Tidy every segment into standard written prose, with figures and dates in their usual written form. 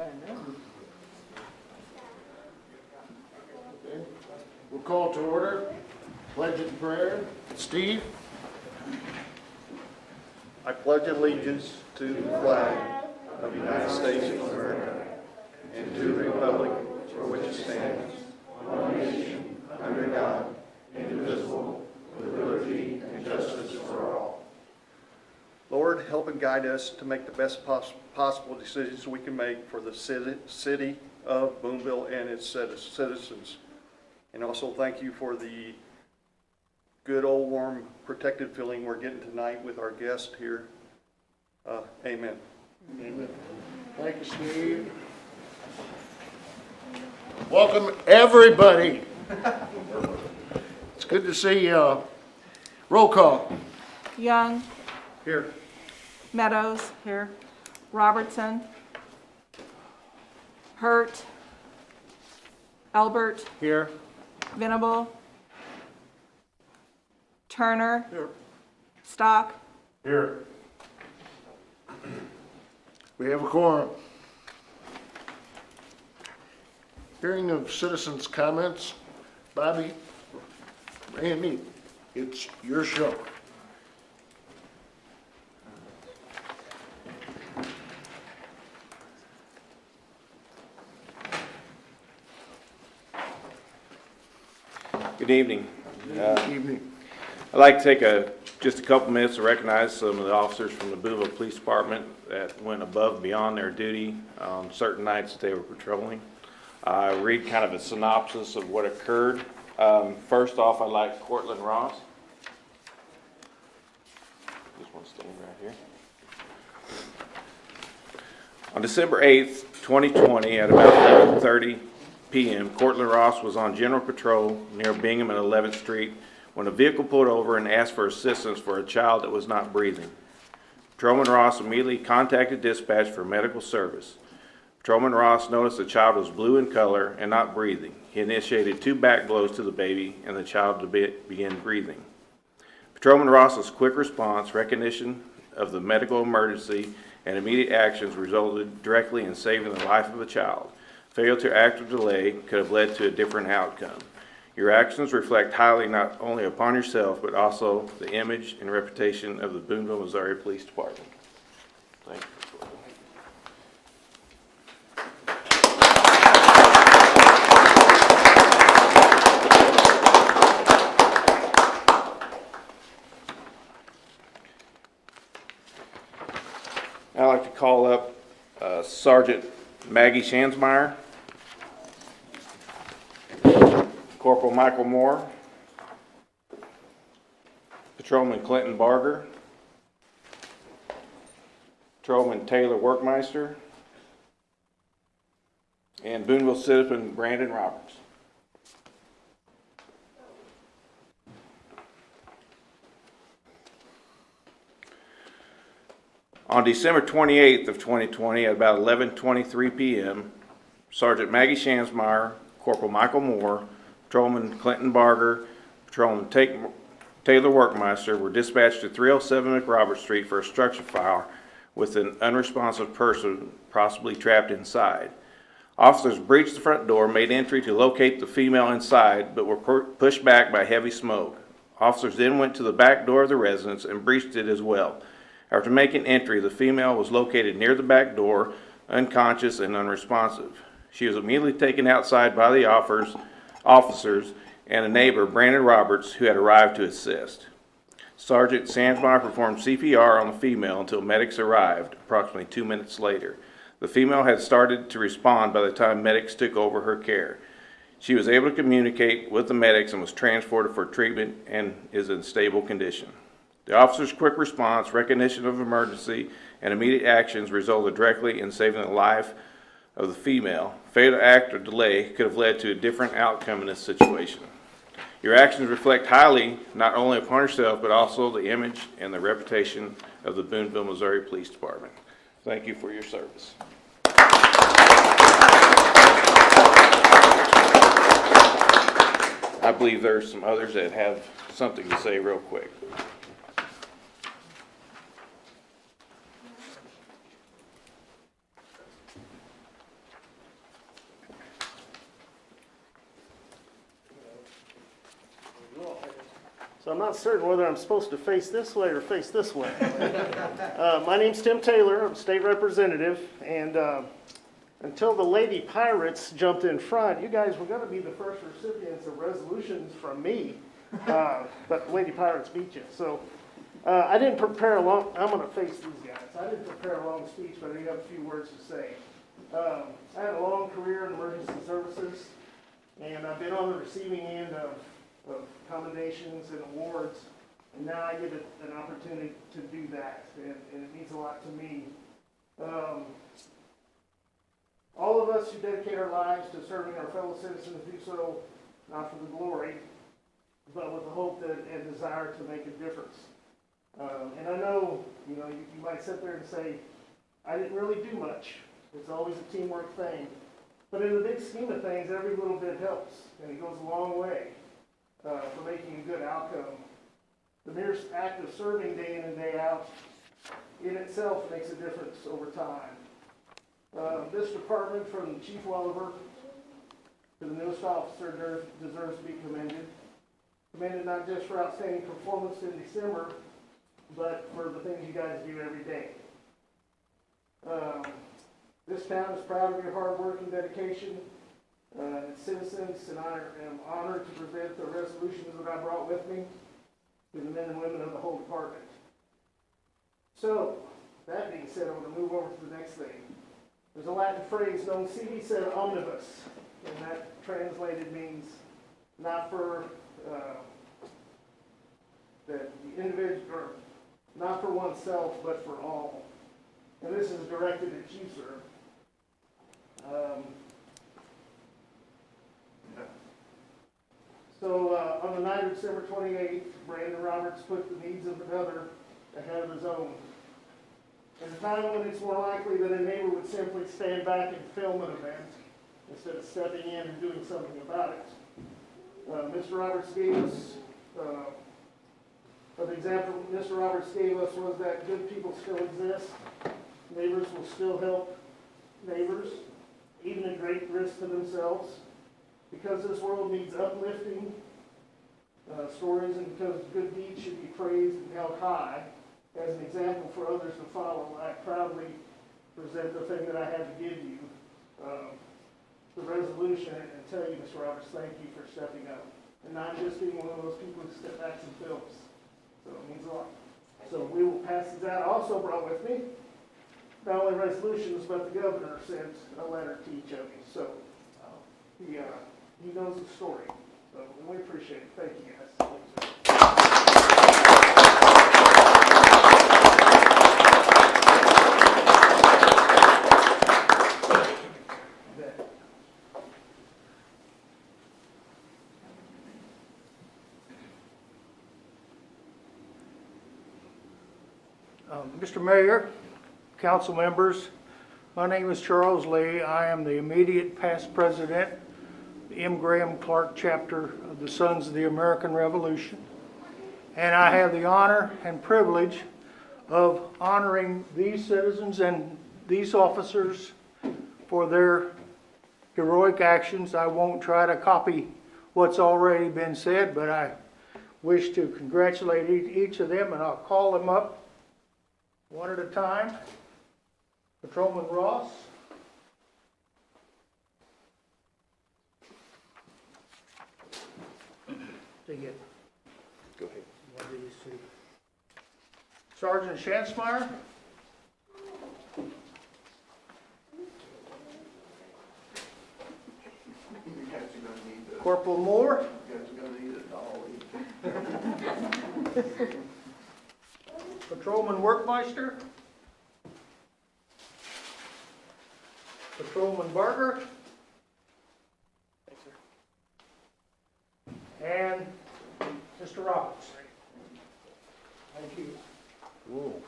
Okay. We'll call to order. Pledge and prayer. Steve? I pledge allegiance to the flag of the United States of America and to the republic for which it stands, one nation, under God, indivisible, with liberty and justice for all. Lord, help and guide us to make the best possible decisions we can make for the city of Boonville and its citizens. And also thank you for the good old warm protected feeling we're getting tonight with our guest here. Amen. Amen. Thank you, Steve. Welcome, everybody. It's good to see you. Roll call. Young, Here. Meadows, here. Robertson, Hurt, Albert, Here. Venable, Turner, Here. Stock, Here. We have a quorum. Hearing of citizens' comments. Bobby, Randy, it's your show. Good evening. Good evening. I'd like to take just a couple minutes to recognize some of the officers from the Boonville Police Department that went above and beyond their duty on certain nights that they were patrolling. Read kind of a synopsis of what occurred. First off, I'd like Cortland Ross. Just want to stand right here. On December 8th, 2020, at about 11:30 p.m., Cortland Ross was on general patrol near Bingham and 11th Street when a vehicle pulled over and asked for assistance for a child that was not breathing. Patrolman Ross immediately contacted dispatch for medical service. Patrolman Ross noticed the child was blue in color and not breathing. He initiated 2 back blows to the baby and the child began breathing. Patrolman Ross's quick response, recognition of the medical emergency, and immediate actions resulted directly in saving the life of the child. Failure to act or delay could have led to a different outcome. Your actions reflect highly not only upon yourself, but also the image and reputation of the Boonville, Missouri Police Department. Thank you. I'd like to call up Sergeant Maggie Shansmeyer, Corporal Michael Moore, Patrolman Clinton Barger, Patrolman Taylor Workmeister, and Boonville citizen Brandon Roberts. On December 28th of 2020 at about 11:23 p.m., Sergeant Maggie Shansmeyer, Corporal Michael Moore, Patrolman Clinton Barger, Patrolman Taylor Workmeister were dispatched to 307 McRobert Street for a structure fire with an unresponsive person possibly trapped inside. Officers breached the front door, made entry to locate the female inside, but were pushed back by heavy smoke. Officers then went to the back door of the residence and breached it as well. After making entry, the female was located near the back door, unconscious and unresponsive. She was immediately taken outside by the officers and a neighbor, Brandon Roberts, who had arrived to assist. Sergeant Sandsmeyer performed CPR on the female until medics arrived approximately 2 minutes later. The female had started to respond by the time medics took over her care. She was able to communicate with the medics and was transported for treatment and is in stable condition. The officer's quick response, recognition of emergency, and immediate actions resulted directly in saving the life of the female. Failure to act or delay could have led to a different outcome in this situation. Your actions reflect highly not only upon yourself, but also the image and the reputation of the Boonville, Missouri Police Department. Thank you for your service. I believe there are some others that have something to say real quick. So I'm not certain whether I'm supposed to face this way or face this way. My name's Tim Taylor, I'm state representative, and until the Lady Pirates jumped in front, you guys were going to be the first recipients of resolutions from me, but Lady Pirates beat you. So I didn't prepare a long, I'm going to face these guys. I didn't prepare a long speech, but I do have a few words to say. I had a long career in emergency services, and I've been on the receiving end of commendations and awards, and now I get an opportunity to do that, and it means a lot to me. All of us who dedicate our lives to serving our fellow citizens do so not for the glory, but with the hope and desire to make a difference. And I know, you might sit there and say, I didn't really do much. It's always a teamwork thing. But in the big scheme of things, every little bit helps, and it goes a long way for making a good outcome. The mere act of serving day in and day out in itself makes a difference over time. This department, from Chief Welliver to the newest officer, deserves to be commended. Commended not just for outstanding performance in December, but for the things you guys do every day. This town is proud of your hard work and dedication, its citizens, and I am honored to present the resolutions that I brought with me to the men and women of the whole department. So, that being said, I'm going to move over to the next thing. There's a Latin phrase known sibi sed omnibus, and that translated means not for the individual, or not for oneself, but for all. And this is directed at you, sir. On the night of December 28th, Brandon Roberts put the needs of another ahead of his own. At a time when it's more likely that a neighbor would simply stand back and film an event instead of stepping in and doing something about it. Mr. Roberts gave us, an example Mr. Roberts gave us was that good people still exist. Neighbors will still help neighbors, even at great risk to themselves, because this world needs uplifting stories, and because good deeds should be praised and held high as an example for others to follow. I proudly present the thing that I had to give you, the resolution, and tell you, Mr. Roberts, thank you for stepping up, and not just being one of those people who step back and films. So it means a lot. So we will pass these out. I also brought with me not only resolutions, but the governor sent a letter to each of you. So he knows the story. So we appreciate it. Thank you, guys. Mr. Mayor, council members, my name is Charles Lee. I am the immediate past president, the M. Graham Clark chapter of the Sons of the American Revolution. And I have the honor and privilege of honoring these citizens and these officers for their heroic actions. I won't try to copy what's already been said, but I wish to congratulate each of them, and I'll call them up one at a time. Patrolman Ross. Take it. Go ahead. One of these two. Sergeant Schansmeyer. You guys are gonna need to, Corporal Moore. you guys are gonna need a dolly. Patrolman Workmeister. Patrolman Barger. And Mr. Roberts. Thank you. Whoa.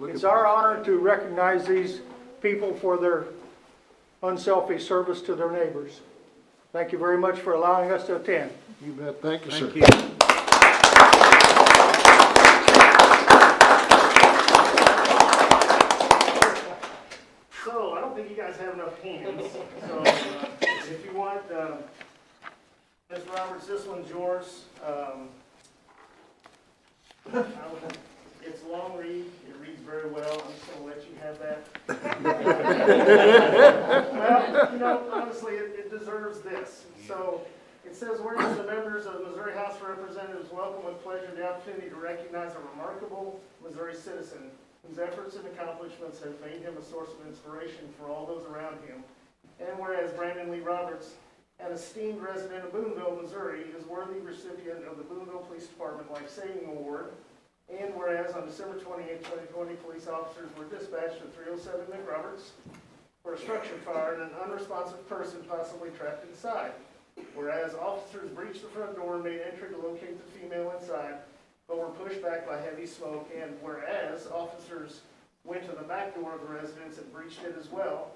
It's our honor to recognize these people for their unselfish service to their neighbors. Thank you very much for allowing us to attend. You bet. Thank you, sir. Thank you. So I don't think you guys have enough hands. So if you want, Ms. Roberts, this one's yours. It's a long read, it reads very well, I'm just gonna let you have that. Well, honestly, it deserves this. So, it says, whereas the members of the Missouri House of Representatives welcome with pleasure the opportunity to recognize a remarkable Missouri citizen whose efforts and accomplishments have made him a source of inspiration for all those around him. And whereas Brandon Lee Roberts, an esteemed resident of Boonville, Missouri, is worthy recipient of the Boonville Police Department Life Saving Award. And whereas on December 28, 2020, police officers were dispatched to 307 McRoberts for a structure fire and an unresponsive person possibly trapped inside. Whereas officers breached the front door and made entry to locate the female inside, but were pushed back by heavy smoke. And whereas officers went to the back door of the residence and breached it as well,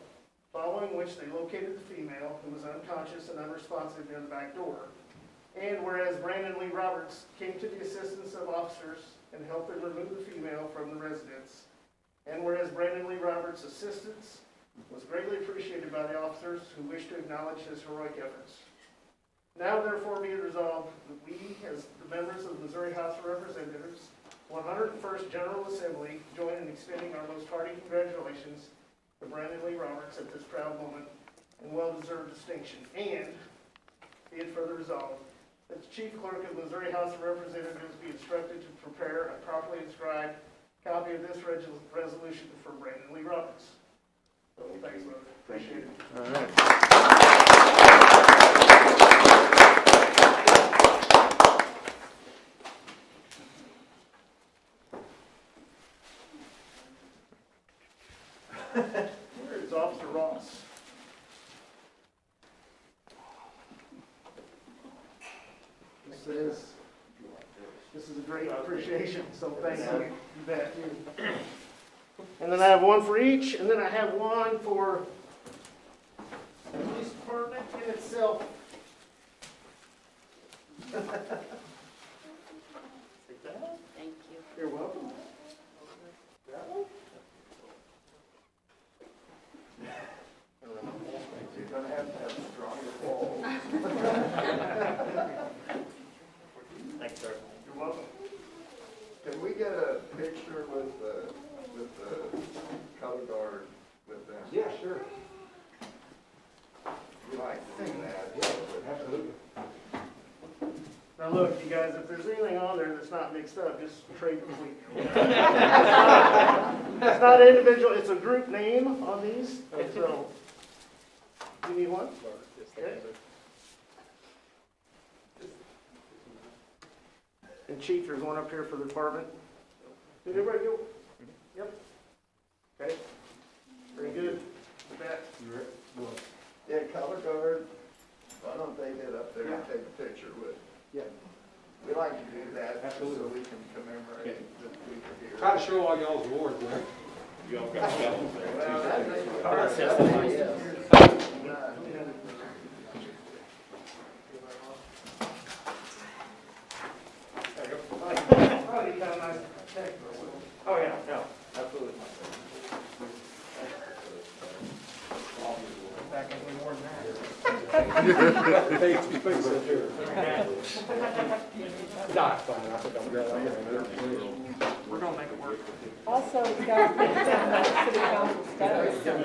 following which they located the female, who was unconscious and unresponsive near the back door. And whereas Brandon Lee Roberts came to the assistance of officers and helped them remove the female from the residence. And whereas Brandon Lee Roberts' assistance was greatly appreciated by the officers who wished to acknowledge his heroic efforts. Now therefore be it resolved that we, as the members of the Missouri House of Representatives, 101st General Assembly, join in extending our most hearty congratulations to Brandon Lee Roberts at this proud moment and well-deserved distinction. And be it further resolved that the Chief Clerk of the Missouri House of Representatives be instructed to prepare a properly inscribed copy of this resolution for Brandon Lee Roberts. So thanks, brother. Appreciate it. All right. Where is Officer Ross? This is a great appreciation, so thank you. You bet. And then I have one for each, and then I have one for the police department in itself. Take that. Thank you. You're welcome. That one? You're gonna have stronger balls. Thanks, sir. You're welcome. Can we get a picture with the color guard with them? Yeah, sure. We like to do that. Absolutely. Now look, you guys, if there's anything on there that's not mixed up, just trade the tweet. It's not individual, it's a group name on these, and so, you need one? Okay. And Chief, there's one up here for the department. Did everybody go? Yep. Okay. Very good. With that. Yeah, color guard, why don't they get up there and take a picture with? Yeah. We like to do that, so Absolutely. we can commemorate that we were here. Try to show all y'all's awards there. Well, that makes it Probably kind of nice to check. Oh, yeah, no, absolutely. Back in more than that. Thanks, sir. No, it's fine, I think I'm good. We're gonna make it work. Also, it's got to be in the city council status. City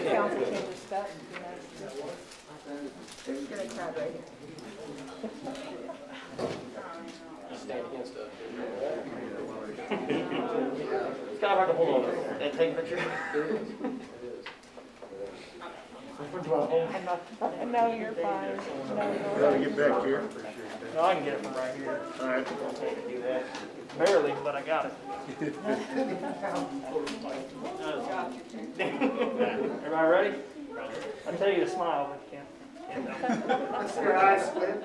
council changes status. There's gonna crowd right here. Stand against us. Scott, if I can hold on and take a picture. No, you're fine. No, Gotta get back here. No, I can get it from right here. All right. Do that. Barely, but I got it. Everybody ready? I tell you to smile, but you can't. Your eyes split.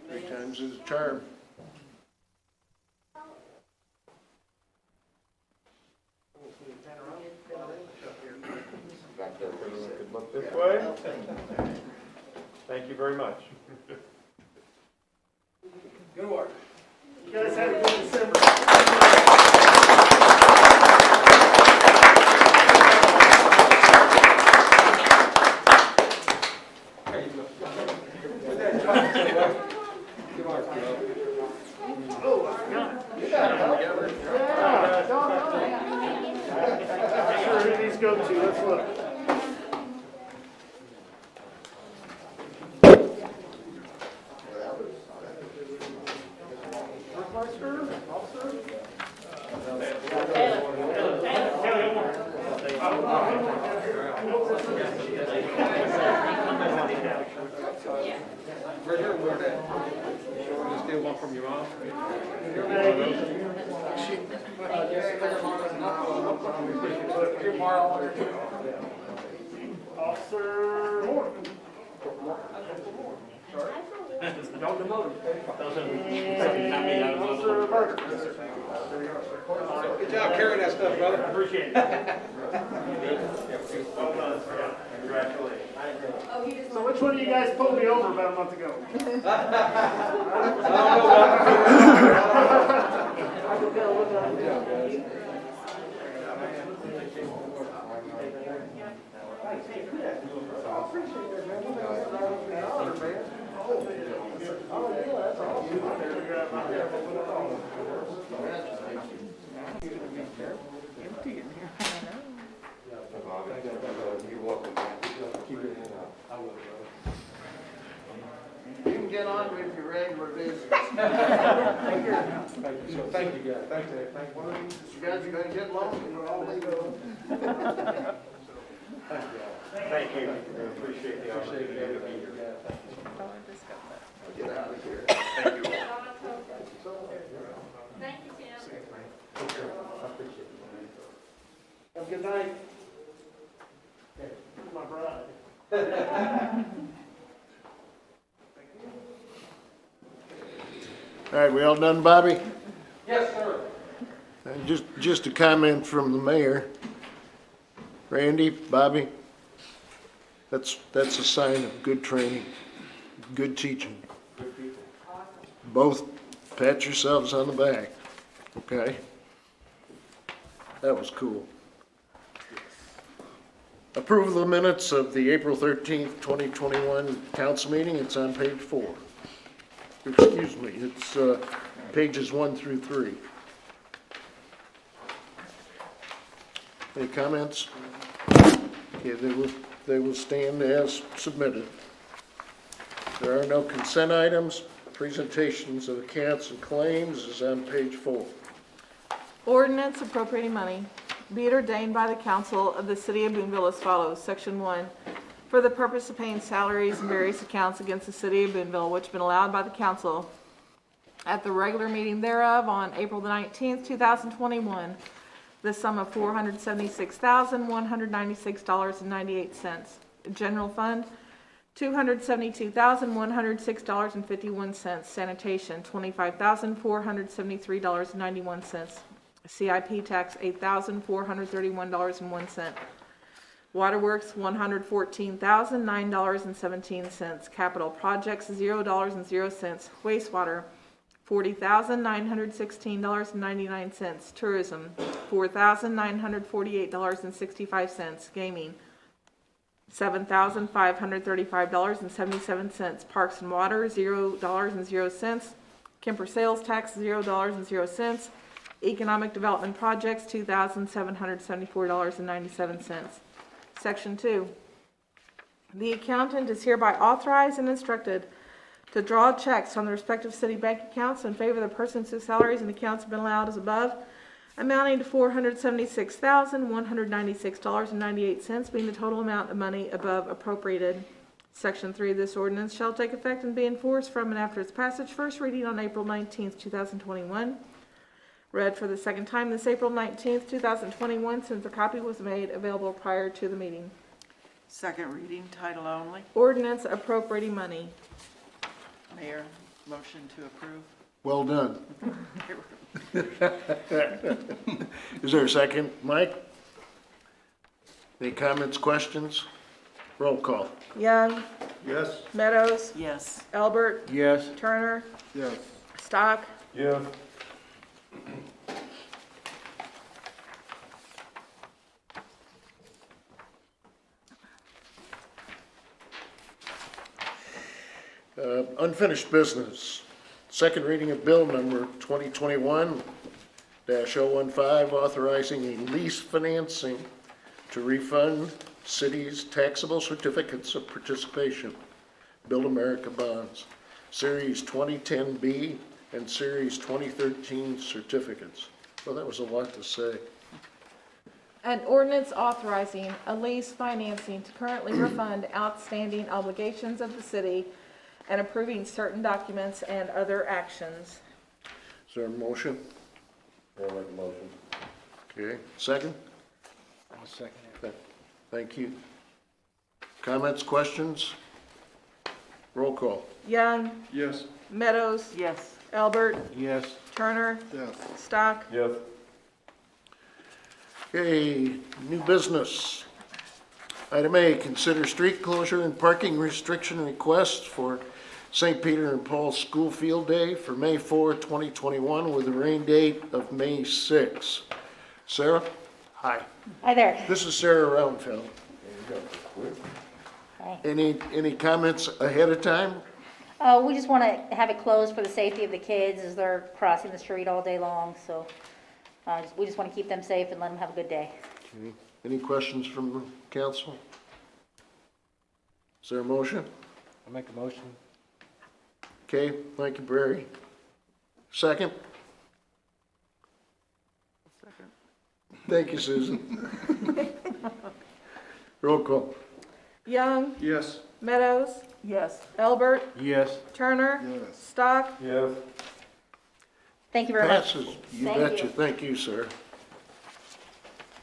3 times is a charm. Could look this way. Thank you very much. Good work. You guys have a good December. There you go. Yeah, doggone. Not sure who these go to, let's look. Officer? Right here, where that? Just steal one from your mom? Officer Moore. Don't demote him. And Officer Barker. Good job carrying that stuff, brother. Appreciate it. So which one of you guys pulled me over about a month ago? You can get on with your regular business. Thank you, guys. Thank you. You guys are gonna get lost and we're all leaving. Thank you. Appreciate the opportunity to be here. Get out of here. Thank you. Thank you, Tim. Have a good night. Here's my bride. All right, we all done, Bobby? Yes, sir. And just a comment from the mayor. Randy, Bobby, that's a sign of good training, good teaching. Both pat yourselves on the back, okay? That was cool. Approval of the minutes of the April 13th, 2021 council meeting. It's on page 4. Excuse me, it's pages 1 through 3. Any comments? Okay, they will stand as submitted. There are no consent items. Presentations of accounts and claims is on page 4. Ordinance appropriating money. Be it ordained by the council of the city of Boonville as follows. Section 1, for the purpose of paying salaries and various accounts against the city of Boonville, which have been allowed by the council at the regular meeting thereof on April the 19th, 2021, the sum of $476,196.98. General fund, $272,106.51. Sanitation, $25,473.91. CIP tax, $8,431.01. Waterworks, $114,009.17. Capital projects, $0.00. Wastewater, $40,916.99. Tourism, $4,948.65. Gaming, $7,535.77. Parks and Water, $0.00. Kemper sales tax, $0.00. Economic Development Projects, $2,774.97. Section 2. The accountant is hereby authorized and instructed to draw checks from the respective city bank accounts in favor of the persons whose salaries and accounts have been allowed as above, amounting to $476,196.98, being the total amount of money above appropriated. Section 3 of this ordinance shall take effect and be enforced from and after its passage, first reading on April 19th, 2021. Read for the second time this April 19th, 2021, since a copy was made available prior to the meeting. Second reading, title only. Ordinance appropriating money. Mayor, motion to approve. Well done. Is there a second? Mike? Any comments, questions? Roll call. Young, Yes. Meadows, Yes. Albert, Yes. Turner, Yes. Stock, Yes. Unfinished business. Second reading of bill number 2021 015, authorizing a lease financing to refund cities taxable certificates of participation, Build America bonds, Series 2010B and Series 2013 certificates. Well, that was a lot to say. An ordinance authorizing a lease financing to currently refund outstanding obligations of the city and approving certain documents and other actions. Is there a motion? I'll make a motion. Okay, second? I'll second it. Thank you. Comments, questions? Roll call. Young, Yes. Meadows, Yes. Albert, Yes. Turner, Yes. Stock. Yes. Okay, new business. Item A, consider street closure and parking restriction requests for St. Peter and Paul School Field Day for May 4, 2021, with a rain date of May 6. Sarah? Hi. Hi there. This is Sarah Roundfeld. Hi. Any comments ahead of time? We just want to have it closed for the safety of the kids as they're crossing the street all day long, so we just want to keep them safe and let them have a good day. Any questions from the council? Is there a motion? I'll make a motion. Okay, thank you, Barry. Second? Second. Thank you, Susan. Roll call. Young, Yes. Meadows, Yes. Albert, Yes. Turner, Yes. Stock. Yes. Thank you very much. Passes. You Thank betcha. you. Thank you, sir.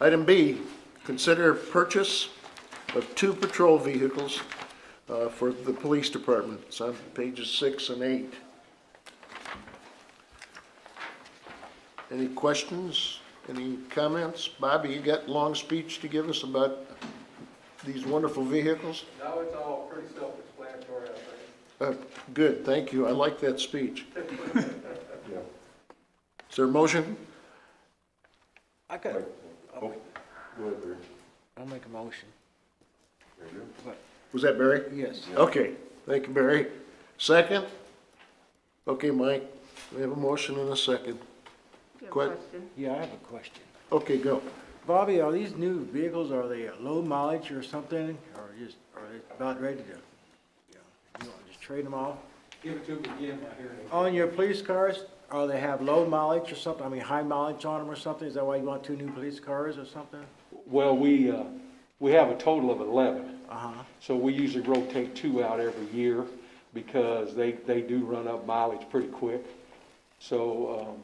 Item B, consider purchase of 2 patrol vehicles for the police department. It's on pages 6 and 8. Any questions? Any comments? Bobby, you got a long speech to give us about these wonderful vehicles? No, it's all pretty self-explanatory, I think. Good, thank you. I like that speech. Is there a motion? I got, Go ahead, Barry. I'll make a motion. Was that Barry? Yes. Okay, thank you, Barry. Second? Okay, Mike, we have a motion and a second. Yeah, I have a question. Okay, go. Bobby, are these new vehicles, are they low mileage or something, or just, are they about ready to, you know, just trade them off? Give it to me again, I hear it. On your police cars, are they have low mileage or something, I mean, high mileage on them or something? Is that why you want 2 new police cars or something? Well, we have a total of 11, Uh-huh. so we usually rotate 2 out every year because they do run up mileage pretty quick. So,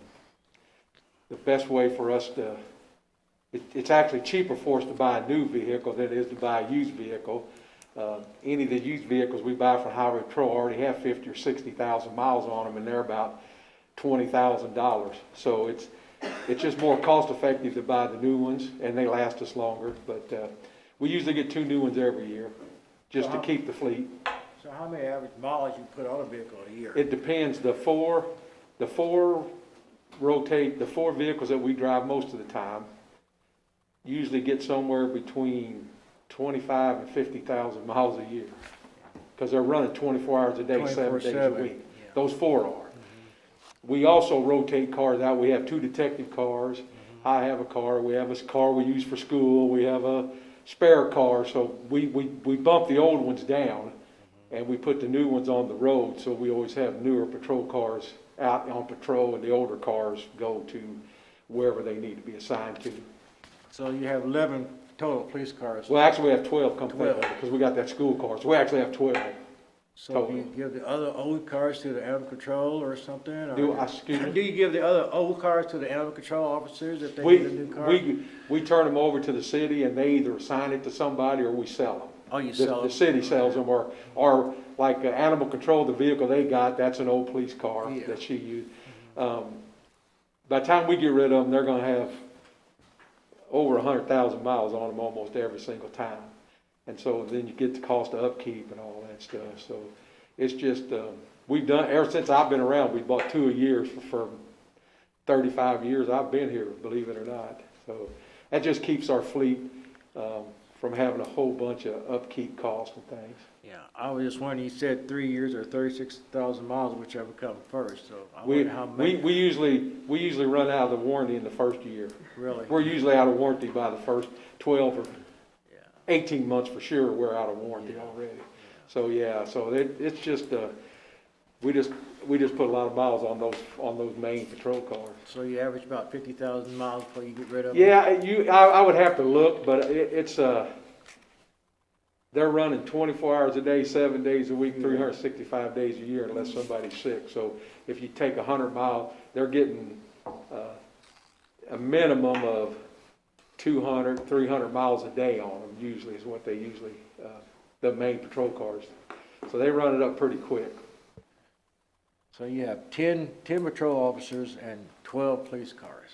the best way for us to, it's actually cheaper for us to buy a new vehicle than it is to buy a used vehicle. Any of the used vehicles we buy from Highway Patrol already have 50 or 60,000 miles on them, and they're about $20,000. So it's just more cost effective to buy the new ones, and they last us longer. But we usually get 2 new ones every year, just to keep the fleet. So how many average mileage you put on a vehicle a year? It depends. The four vehicles that we drive most of the time usually get somewhere between 25 and 50,000 miles a year, because they're running 24 hours a day, 7 days a 24/7, week. yeah. Those 4 are. We also rotate cars out. We have 2 detective cars. I have a car. We have a car we use for school. We have a spare car. So we bump the old ones down, and we put the new ones on the road. So we always have newer patrol cars out on patrol, and the older cars go to wherever they need to be assigned to. So you have 11 total police cars. Well, actually, we have 12 come 12. because we got that school car. So we actually have 12. So do you give the other old cars to the animal control or something? or- Excuse me? Do you give the other old cars to the animal control officers if they We, need a new car? we turn them over to the city, and they either assign it to somebody or we sell them. Oh, you The- sell The them? city sells them, or like animal control, the vehicle they got, that's an old police car Yeah. that she used. By the time we get rid of them, they're gonna have over 100,000 miles on them almost every single time. And so then you get the cost of upkeep and all that stuff, so it's just, we've done, ever since I've been around, we bought 2 a year for 35 years I've been here, believe it or not. So that just keeps our fleet, from having a whole bunch of upkeep costs and things. Yeah, I was just wondering, you said 3 years or 36,000 miles, whichever come first, so I We, wonder how many, we usually run out of the warranty in the first year. really? We're usually out of warranty by the first 12 or Yeah. 18 months for sure, we're out of warranty already. So, yeah, so it's just, we just put a lot of miles on those main patrol cars. So you average about 50,000 miles before you get rid of them? Yeah, I would have to look, but they're running 24 hours a day, 7 days a week, 365 days a year unless somebody's sick. So if you take 100 miles, they're getting a minimum of 200, 300 miles a day on them usually is what they usually, the main patrol cars. So they run it up pretty quick. So you have 10 patrol officers and 12 police cars?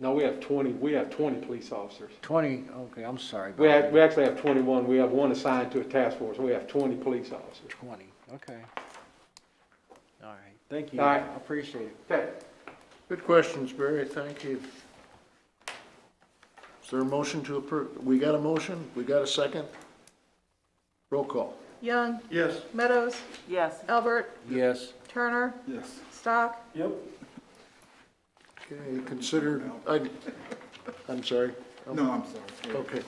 No, we have 20 police officers. 20, okay, I'm sorry. We actually have 21. We have one assigned to a task force. We have 20 police officers. 20, okay. All right, thank you. All right. I appreciate it. Okay. Good questions, Barry, thank you. Is there a motion to approve? We got a motion, we got a second? Roll call. Young, Yes. Meadows, Yes. Albert, Yes. Turner, Yes. Stock, Yep. Okay, I'm sorry. No, I'm sorry. Okay.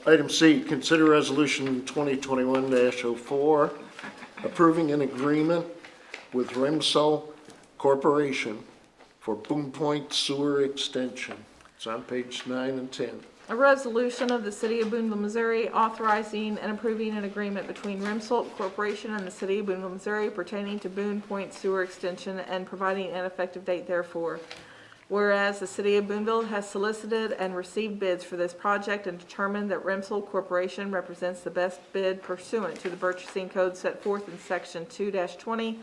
Item C, consider resolution 2021-04, approving an agreement with Remsol Corporation for Boone Point Sewer Extension. It's on page 9 and 10. a resolution of the City of Boonville, Missouri, authorizing and approving an agreement between Remsol Corporation and the City of Boonville, Missouri pertaining to Boone Point Sewer Extension and providing an effective date therefore. Whereas the City of Boonville has solicited and received bids for this project and determined that Remsol Corporation represents the best bid pursuant to the purchasing code set forth in section 2-20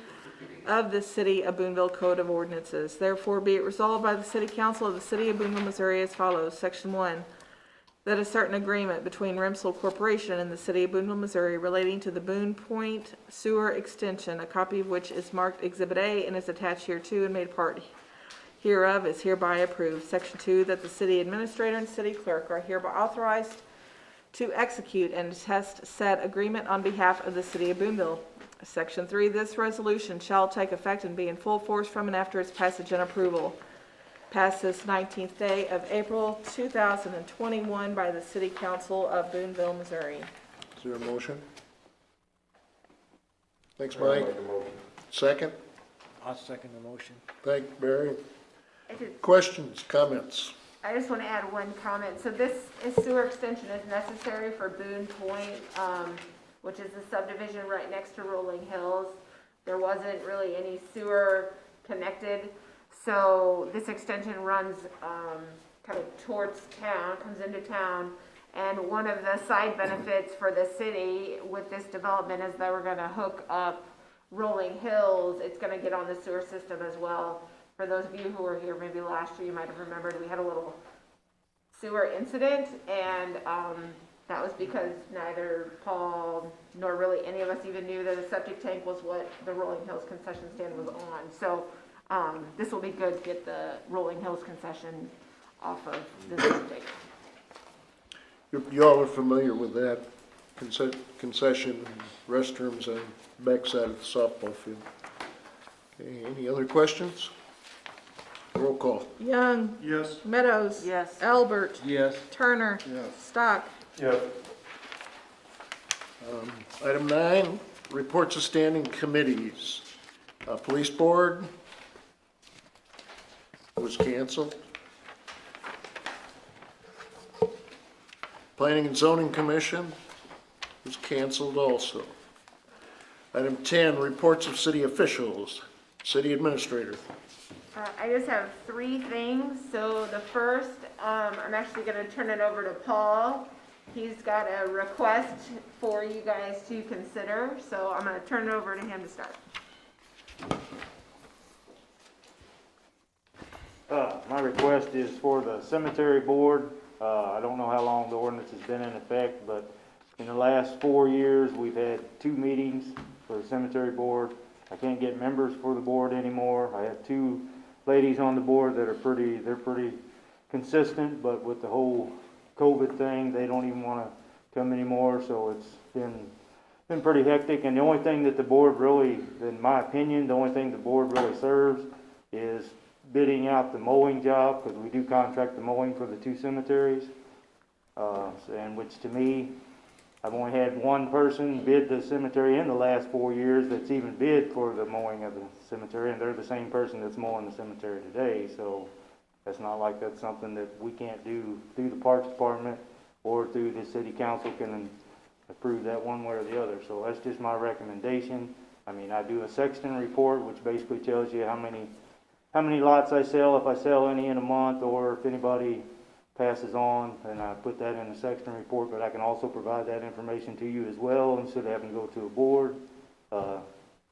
of the City of Boonville Code of Ordinances. Therefore, be it resolved by the City Council of the City of Boonville, Missouri as follows. Section 1, that a certain agreement between Remsol Corporation and the City of Boonville, Missouri relating to the Boone Point Sewer Extension, a copy of which is marked Exhibit A and is attached hereto and made part hereof, is hereby approved. Section 2, that the city administrator and city clerk are hereby authorized to execute and attest said agreement on behalf of the City of Boonville. Section 3, this resolution shall take effect and be in full force from and after its passage and approval. Passed this 19th day of April 2021 by the City Council of Boonville, Missouri. Is there a motion? Thanks, Mike. Second? I'll second the motion. Thank you, Barry. I Questions, comments? just want to add one comment. So this sewer extension is necessary for Boone Point, which is the subdivision right next to Rolling Hills. There wasn't really any sewer connected. So this extension runs kind of towards town, comes into town. And one of the side benefits for the city with this development is that we're going to hook up Rolling Hills. It's going to get on the sewer system as well. For those of you who were here maybe last year, you might have remembered we had a little sewer incident, and that was because neither Paul nor really any of us even knew that a septic tank was what the Rolling Hills concession stand was on. So this will be good to get the Rolling Hills concession off of the septic. You all are familiar with that concession and restrooms on the backside of the softball field. Okay, any other questions? Roll call. Young, Yes. Meadows. Yes. Albert, Yes. Turner, Yes. Stock. Yes. Item 9, reports of standing committees. Police Board was canceled. Planning and Zoning Commission was canceled also. Item 10, reports of city officials. City Administrator. I just have 3 things. So the first, I'm actually going to turn it over to Paul. He's got a request for you guys to consider. So I'm going to turn it over to him to start. My request is for the cemetery board. I don't know how long the ordinance has been in effect, but in the last 4 years, we've had 2 meetings for the cemetery board. I can't get members for the board anymore. I have 2 ladies on the board that are pretty consistent, but with the whole COVID thing, they don't even wanna come anymore, so it's been pretty hectic. And the only thing that the board really, in my opinion, the only thing the board really serves is bidding out the mowing job, because we do contract the mowing for the 2 cemeteries. And which to me, I've only had one person bid the cemetery in the last 4 years that's even bid for the mowing of the cemetery, and they're the same person that's mowing the cemetery today, so it's not like that's something that we can't do through the Parks Department or through the city council can approve that one way or the other. So that's just my recommendation. I mean, I do a sexton report, which basically tells you how many lots I sell, if I sell any in a month, or if anybody passes on, and I put that in the sexton report, but I can also provide that information to you as well instead of having to go to a board.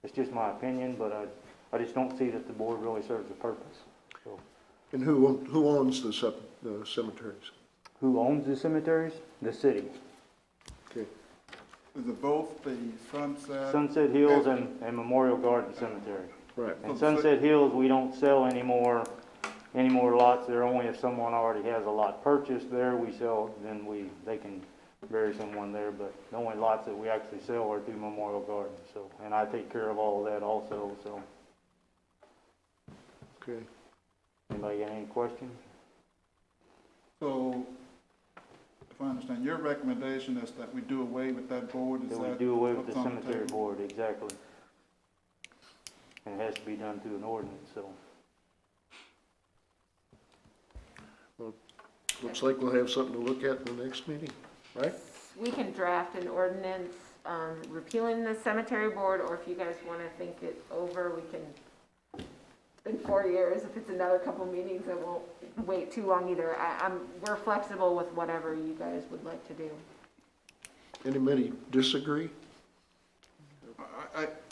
It's just my opinion, but I just don't see that the board really serves a purpose. So, And who owns the cemeteries? who owns the cemeteries? The city. Okay. Is it both the Sunset? Sunset Hills and Memorial Garden Cemetery. Right. And Sunset Hills, we don't sell any more lots there, only if someone already has a lot purchased there, we sell, then they can bury someone there, but the only lots that we actually sell are through Memorial Garden, so, and I take care of all of that also, so. Okay. Anybody got any questions? So, if I understand, your recommendation is that we do away with that board? That we do away with the cemetery board, exactly. And it has to be done through an ordinance, so. Looks like we'll have something to look at in the next meeting, right? We can draft an ordinance repealing the cemetery board, or if you guys want to think it over, we can, in 4 years, if it's another couple meetings, it won't wait too long either. We're flexible with whatever you guys would like to do. Anybody disagree?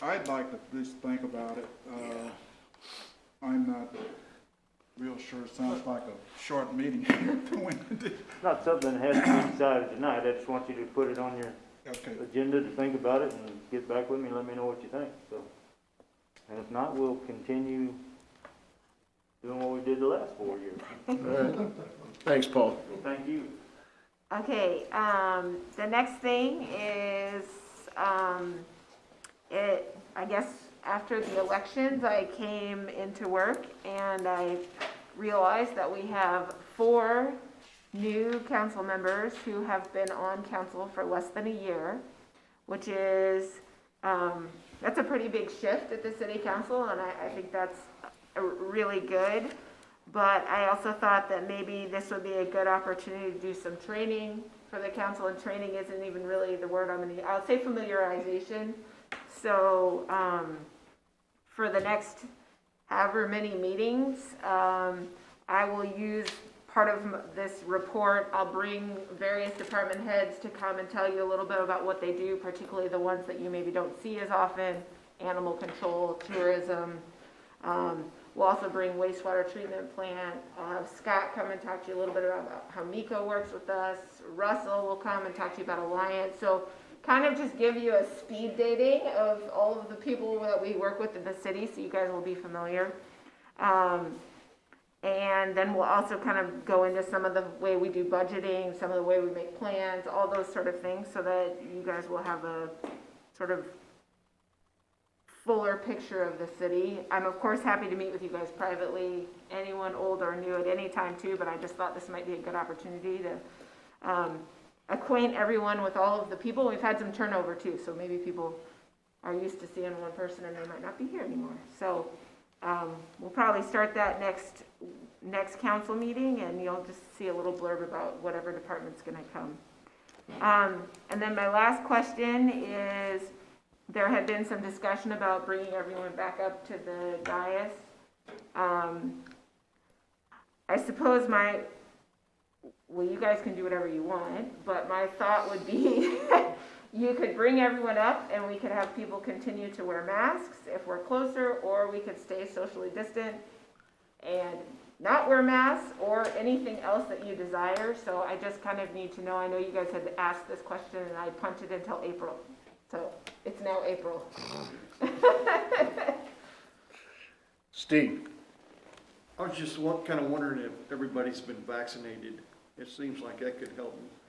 I'd like to just think about it. I'm not real sure. It sounds like a short meeting. Not something that has to be decided tonight, I just want you to put it on your Okay. agenda to think about it and get back with me and let me know what you think, so. And if not, we'll continue doing what we did the last 4 years. All right. Thanks, Paul. Thank you. Okay, the next thing is, I guess after the elections, I came into work and I realized that we have 4 new council members who have been on council for less than a year, which is, that's a pretty big shift at the city council, and I think that's really good. But I also thought that maybe this would be a good opportunity to do some training for the council, and training isn't even really the word I'll say familiarization. So, for the next however many meetings, I will use part of this report. I'll bring various department heads to come and tell you a little bit about what they do, particularly the ones that you maybe don't see as often: animal control, tourism. We'll also bring wastewater treatment plant. I'll have Scott come and talk to you a little bit about how Miko works with us. Russell will come and talk to you about Alliance. So kind of just give you a speed dating of all of the people that we work with in the city, so you guys will be familiar. And then we'll also kind of go into some of the way we do budgeting, some of the way we make plans, all those sort of things, so that you guys will have a sort of fuller picture of the city. I'm of course happy to meet with you guys privately, anyone old or new at any time too, but I just thought this might be a good opportunity to acquaint everyone with all of the people. We've had some turnover too, so maybe people are used to seeing one person and they might not be here anymore. So we'll probably start that next council meeting, and you'll just see a little blurb about whatever department's gonna come. And then my last question is, there had been some discussion about bringing everyone back up to the dais. I suppose well, you guys can do whatever you want, but my thought would be you could bring everyone up and we could have people continue to wear masks if we're closer, or we could stay socially distant and not wear masks, or anything else that you desire. So I just kind of need to know. I know you guys had asked this question and I punted until April. So it's now April. Steve? I was just kind of wondering if everybody's been vaccinated It seems like that could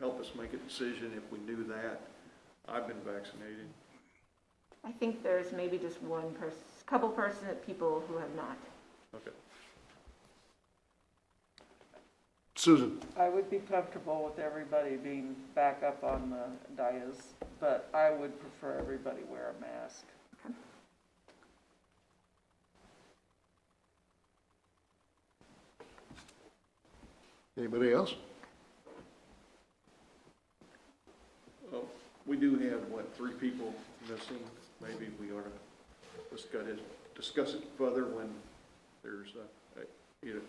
help us make a decision if we knew that. I've been vaccinated. I think there's maybe just couple people who have not. Okay. Susan? I would be comfortable with everybody being back up on the dais, but I would prefer everybody wear a mask. Anybody else? Well, we do have, 3 people missing. Maybe we ought to discuss it further when there's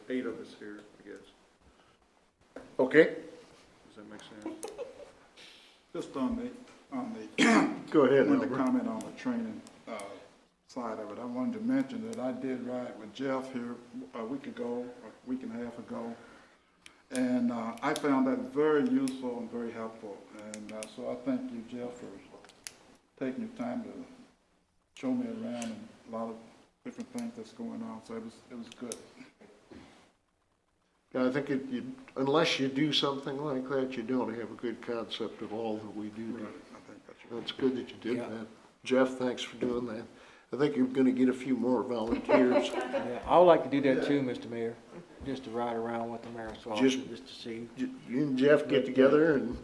8 of us here, I guess. Okay, Does that make sense? Just on the, go ahead, I wanted to Albert. comment on the training side of it. I wanted to mention that I did ride with Jeff here a week and a half ago, and I found that very useful and very helpful. And so I thank you, Jeff, for taking your time to show me around and a lot of different things that's going on. So it was good. Yeah, I think unless you do something like that, you don't have a good concept of all that we do. I think that's right. It's good that you did Yeah. that. Jeff, thanks for doing that. I think you're gonna get a few more volunteers. Yeah, I would like to do that too, Mr. Mayor, just to ride around with the mayor's office, Just- just to see. You and Jeff get together and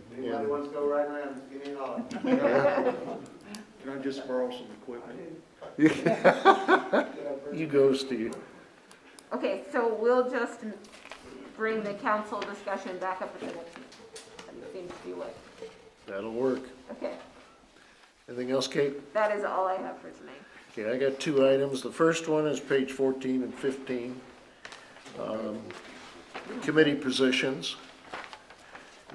wants to go right around, give me an holler. Can I just borrow some equipment? you go, Steve. Okay, so we'll just bring the council discussion back up at the next meeting. That seems to be what, That'll work. okay. Anything else, Kate? That is all I have for tonight. Okay, I got 2 items. The first one is page 14 and 15. Committee positions.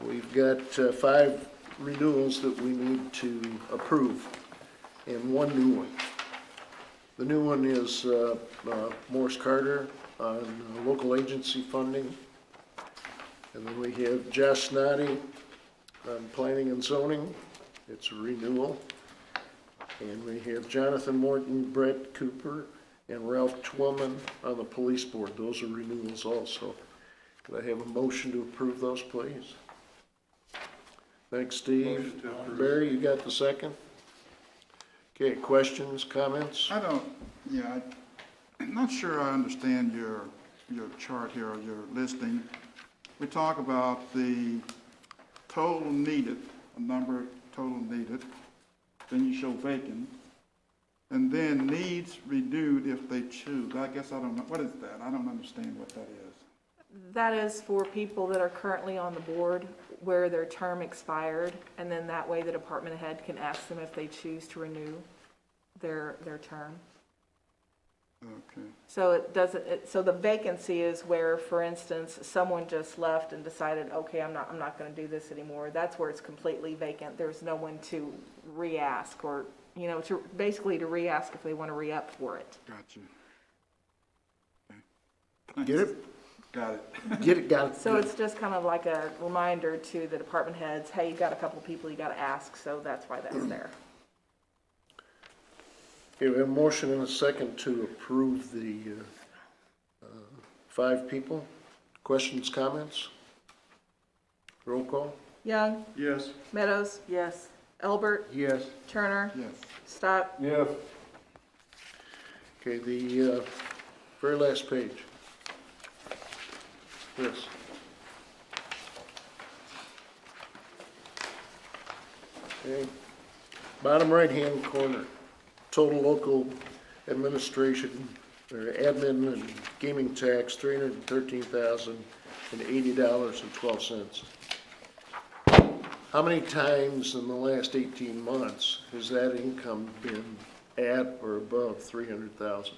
We've got 5 renewals that we need to approve and 1 new one. The new one is Morris Carter on local agency funding. And then we have Josh Snoddy on planning and zoning. It's a renewal. And we have Jonathan Morton, Brett Cooper, and Ralph Twillman on the police board. Those are renewals also. Could I have a motion to approve those, please? Thanks, Steve. Motion to approve. Barry, you got the second? Okay, questions, comments? I'm not sure I understand your chart here, or your listing. We talk about the total needed, a number total needed, then you show vacant, and then needs renewed if they choose. I guess I don't know, what is that? I don't understand what that is. That is for people that are currently on the board where their term expired, and then that way the department head can ask them if they choose to renew their term. Okay. So it doesn't, so the vacancy is where, for instance, someone just left and decided, okay, I'm not gonna do this anymore. That's where it's completely vacant. There's no one to re-ask or, basically to re-ask if they wanna re-up for it. Got you. Okay. Get it? Got it. Get it, got it. So it's just kind of like a reminder to the department heads, hey, you got a couple of people you gotta ask, so that's why that's there. Okay, we have a motion and a second to approve the 5 people. Questions, comments? Roll call? Young, Yes. Meadows, Yes. Elbert, Yes. Turner, Yes. Stock, Yes. Okay, the very last page. Yes. Okay, bottom right-hand corner, total local administration, or admin and gaming tax, $313,080.12. How many times in the last 18 months has that income been at or above 300,000?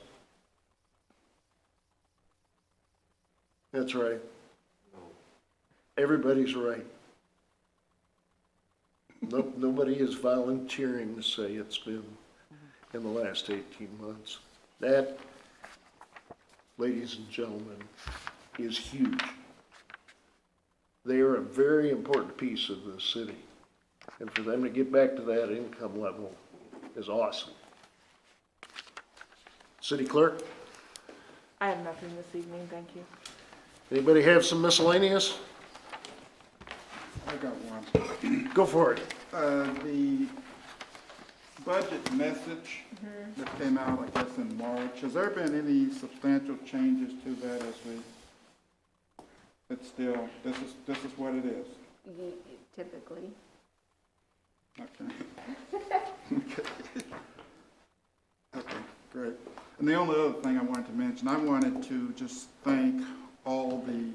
That's right. Everybody's right. Nope, nobody is volunteering to say it's been in the last 18 months. That, ladies and gentlemen, is huge. They are a very important piece of the city. And for them to get back to that income level is awesome. City Clerk, I have nothing this evening, thank you. anybody have some miscellaneous? I got one. Go for it. The budget message that came out, I guess, in March, has there been any substantial changes to that as we, it's still, this is what it is? Typically. Okay. Okay, great. And the only other thing I wanted to mention, I wanted to just thank all the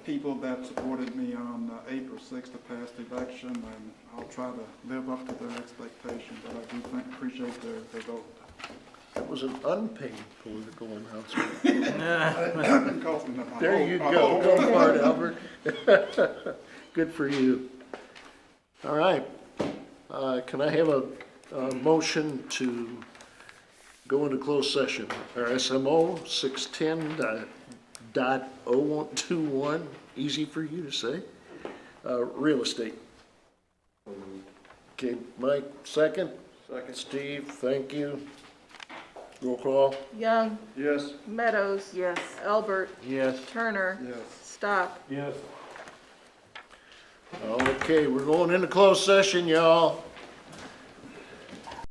people that supported me on April 6th, the past election, and I'll try to live up to their expectations, but I do appreciate their vote. That was an unpaid political announcement. It didn't cost me nothing. There you go. Go for it, Albert. Good for you. All right. Can I have a motion to go into closed session? Our SMO 610.0121, easy for you to say. Real estate. Okay, Mike, second? Second. Steve, thank you. Roll call. Young, Yes. Meadows. Yes. Albert, Yes. Turner, Yes. Stock. Okay, we're going into closed session, y'all.